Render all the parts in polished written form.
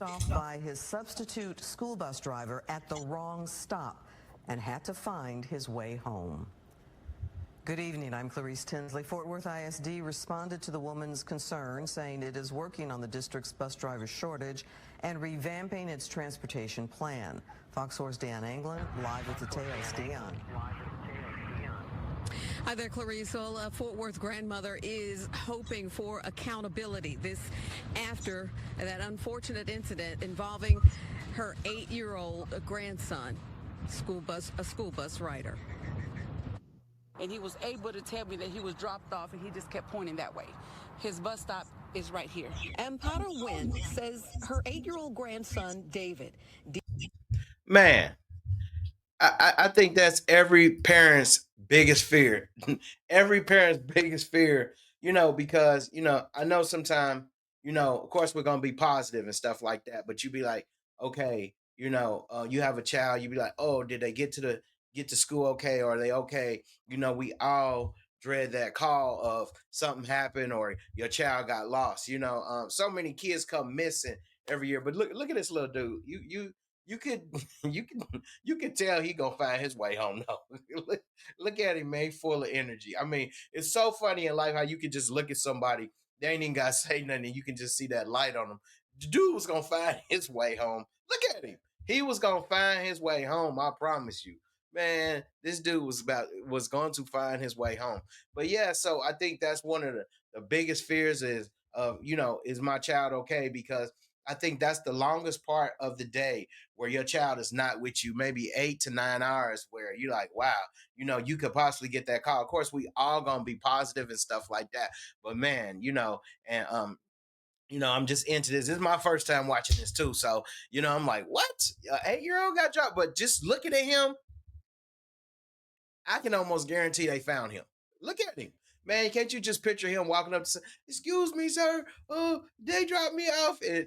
off by his substitute school bus driver at the wrong stop and had to find his way home. Good evening, I'm Clarice Tinsley. Fort Worth ISD responded to the woman's concern, saying it is working on the district's bus driver shortage and revamping its transportation plan. Fox 4's Dan Anglin live with details. Dion. Hi there, Clarice. Well, a Fort Worth grandmother is hoping for accountability. This after that unfortunate incident involving her 8-year-old grandson, a school bus rider. And he was able to tell me that he was dropped off, and he just kept pointing that way. His bus stop is right here. Amparo Wynn says her 8-year-old grandson, David. Man, I think that's every parent's biggest fear. Every parent's biggest fear, because, I know sometimes, of course we're going to be positive and stuff like that, but you be like, okay, you have a child, you be like, oh, did they get to school okay? Or are they okay? We all dread that call of something happened or your child got lost. So many kids come missing every year. But look at this little dude. You could you could tell he gonna find his way home. No, look at him, man, full of energy. I mean, it's so funny in life how you can just look at somebody, they ain't even gotta say nothing, and you can just see that light on them. The dude was gonna find his way home. Look at him. He was gonna find his way home. I promise you, man. This dude was going to find his way home. But yeah, so I think that's one of the biggest fears is is my child okay? Because I think that's the longest part of the day where your child is not with you, maybe 8 to 9 hours, where you're like, wow, you could possibly get that call. Of course, we all gonna be positive and stuff like that. But man, and I'm just into this. This is my first time watching this too. So, I'm like, what? An 8-year-old got dropped? But just looking at him, I can almost guarantee they found him. Look at him. Man, can't you just picture him walking up to say, excuse me, sir, they dropped me off. And,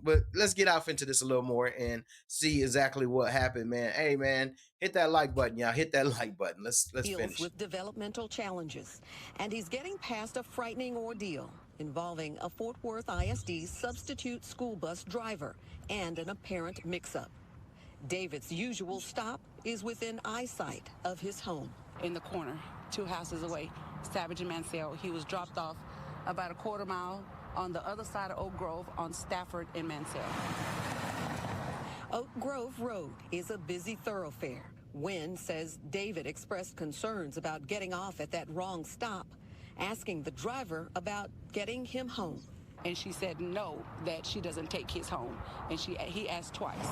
but let's get off into this a little more and see exactly what happened, man. Hey, man, hit that like button, y'all. Hit that like button. Let's finish. With developmental challenges, and he's getting past a frightening ordeal involving a Fort Worth ISD substitute school bus driver and an apparent mix-up. David's usual stop is within eyesight of his home. In the corner, 2 houses away, Savage and Mansell. He was dropped off about a quarter mile on the other side of Oak Grove on Stafford and Mansell. Oak Grove Road is a busy thoroughfare. Wynn says David expressed concerns about getting off at that wrong stop, asking the driver about getting him home. And she said no, that she doesn't take kids home. And he asked twice.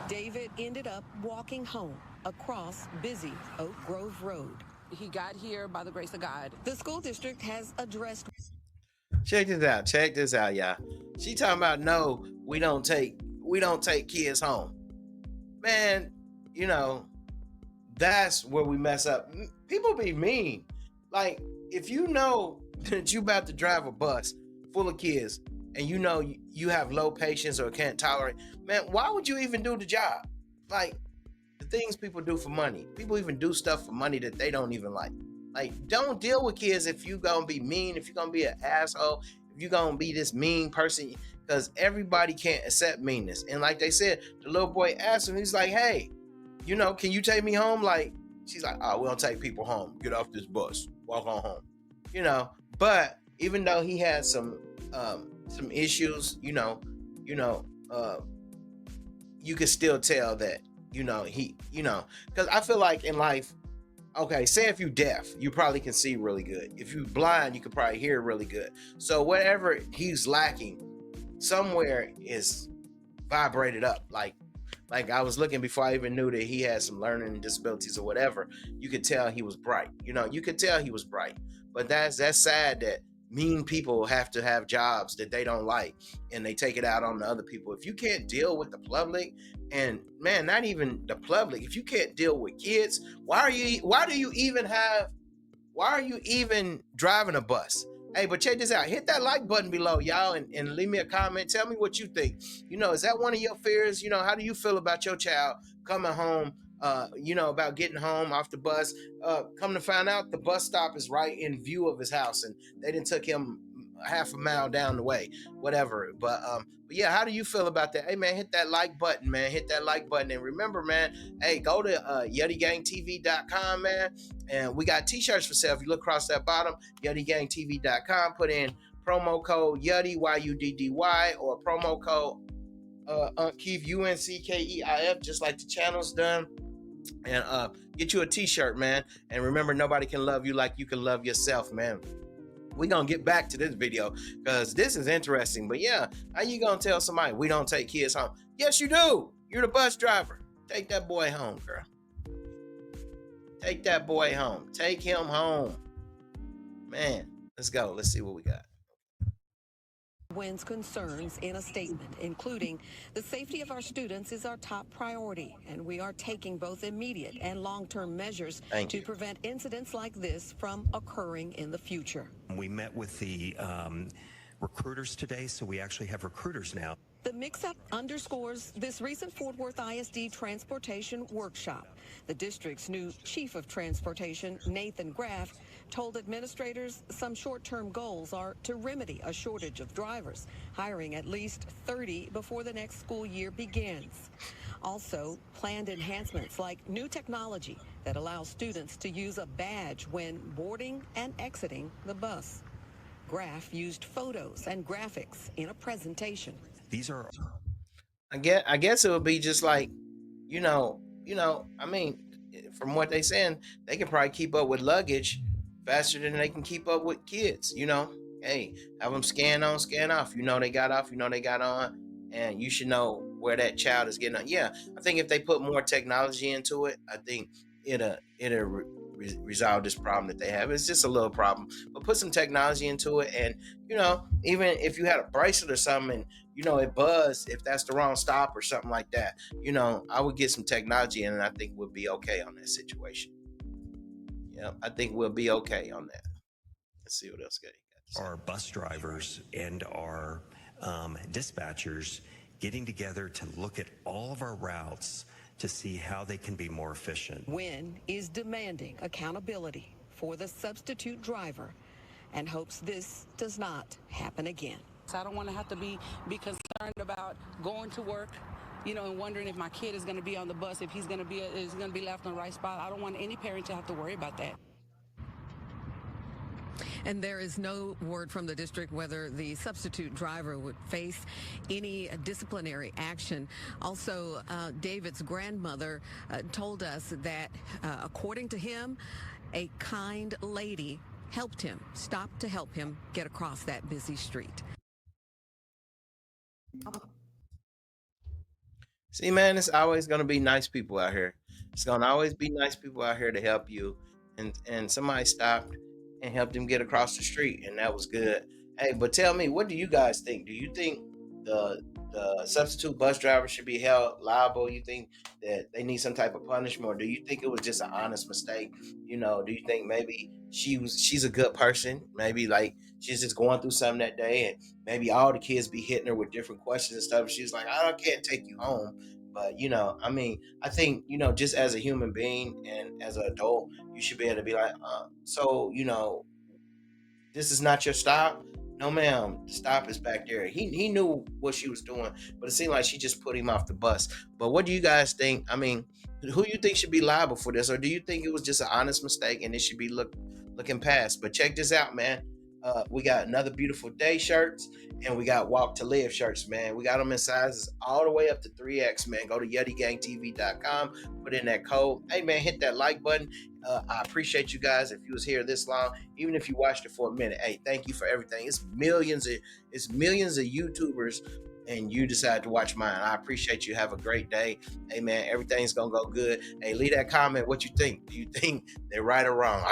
David ended up walking home across busy Oak Grove Road. He got here by the grace of God. The school district has addressed. Check this out, y'all. She talking about no, we don't take kids home. Man, that's where we mess up. People be mean. Like, if you know that you about to drive a bus full of kids and you have low patience or can't tolerate, man, why would you even do the job? Like, the things people do for money. People even do stuff for money that they don't even like. Like, don't deal with kids if you gonna be mean, if you're gonna be an asshole, if you're gonna be this mean person, because everybody can't accept meanness. And like they said, the little boy asked him, he's like, hey, can you take me home? Like, she's like, oh, we don't take people home. Get off this bus. Walk on home. But even though he had some issues, you could still tell that, because I feel like in life, okay, say if you're deaf, you probably can see really good. If you're blind, you can probably hear really good. So whatever he's lacking, somewhere is vibrated up. Like I was looking before I even knew that he had some learning disabilities or whatever. You could tell he was bright. You could tell he was bright. But that's sad that mean people have to have jobs that they don't like and they take it out on the other people. If you can't deal with the public, and man, not even the public, if you can't deal with kids, why are you even driving a bus? Hey, but check this out. Hit that like button below, y'all, and leave me a comment. Tell me what you think. Is that one of your fears? How do you feel about your child coming home, about getting home off the bus? Come to find out, the bus stop is right in view of his house, and they didn't took him half a mile down the way, whatever. But yeah, how do you feel about that? Hey man, hit that like button, man. Hit that like button. And remember, man, hey, go to YetiGangTV.com, man. And we got t-shirts for sale. If you look across that bottom, YetiGangTV.com, put in promo code Yuddy, YUDDY, or promo code Unkeef, UNCKEIF, just like the channel's done. And get you a t-shirt, man. And remember, nobody can love you like you can love yourself, man. We're gonna get back to this video because this is interesting. But yeah, how you gonna tell somebody we don't take kids home? Yes, you do. You're the bus driver. Take that boy home, girl. Take that boy home. Take him home. Man, let's go. Let's see what we got. Wynn's concerns in a statement, including the safety of our students is our top priority, and we are taking both immediate and long-term measures to prevent incidents like this from occurring in the future. We met with the recruiters today, so we actually have recruiters now. The mix-up underscores this recent Fort Worth ISD transportation workshop. The district's new chief of transportation, Nathan Graff, told administrators some short-term goals are to remedy a shortage of drivers, hiring at least 30 before the next school year begins. Also, planned enhancements like new technology that allows students to use a badge when boarding and exiting the bus. Graff used photos and graphics in a presentation. These are, I guess it would be just like, I mean, from what they saying, they can probably keep up with luggage faster than they can keep up with kids. Hey, have them scan on, scan off. They got off, they got on, and you should know where that child is getting on. Yeah, I think if they put more technology into it, I think it'll resolve this problem that they have. It's just a little problem, but put some technology into it, and even if you had a bracelet or something, and it buzzed if that's the wrong stop or something like that, I would get some technology in, and I think we'll be okay on that situation. Yeah, I think we'll be okay on that. Let's see what else got. Our bus drivers and our dispatchers getting together to look at all of our routes to see how they can be more efficient. Wynn is demanding accountability for the substitute driver and hopes this does not happen again. I don't want to have to be concerned about going to work, and wondering if my kid is going to be on the bus, if he's going to be left on the right spot. I don't want any parent to have to worry about that. And there is no word from the district whether the substitute driver would face any disciplinary action. Also, David's grandmother told us that, according to him, a kind lady stopped to help him get across that busy street. See, man, it's always going to be nice people out here. It's going to always be nice people out here to help you. And somebody stopped and helped him get across the street, and that was good. Hey, but tell me, what do you guys think? Do you think the substitute bus driver should be held liable? You think that they need some type of punishment, or do you think it was just an honest mistake? Do you think maybe she's a good person? Maybe like she's just going through something that day, and maybe all the kids be hitting her with different questions and stuff. She's like, I can't take you home. But I think just as a human being and as an adult, you should be able to be like, this is not your stop. No, ma'am, the stop is back there. He knew what she was doing, but it seemed like she just put him off the bus. But what do you guys think? I mean, who do you think should be liable for this? Or do you think it was just an honest mistake and it should be looking past? But check this out, man. We got Another Beautiful Day shirts, and we got Walk to Live shirts, man. We got them in sizes all the way up to 3X, man. Go to YetiGangTV.com, put in that code. Hey, man, hit that like button. I appreciate you guys if you was here this long, even if you watched it for a minute. Hey, thank you for everything. It's millions of YouTubers, and you decided to watch mine. I appreciate you. Have a great day. Hey, man, everything's gonna go good. Hey, leave that comment what you think. Do you think they're right or wrong?